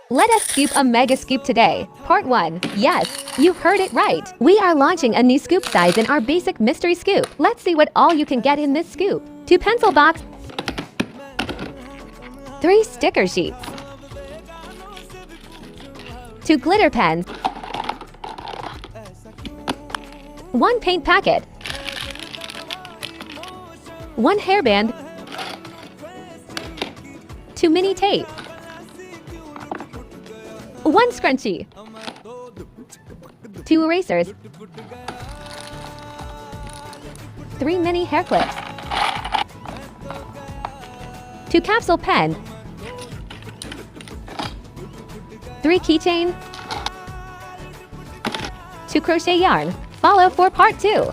Let us scoop a mega scoop today. Part 1. Yes, you heard it right. We are launching a new scoop size in our basic mystery scoop. Let's see what all you can get in this scoop. 2 pencil box, 3 sticker sheets, 2 glitter pens, 1 paint packet, 1 hairband, 2 mini tape, 1 scrunchie, 2 erasers, 3 mini hair clips, 2 capsule pen, 3 keychain, 2 crochet yarn. Follow for part 2.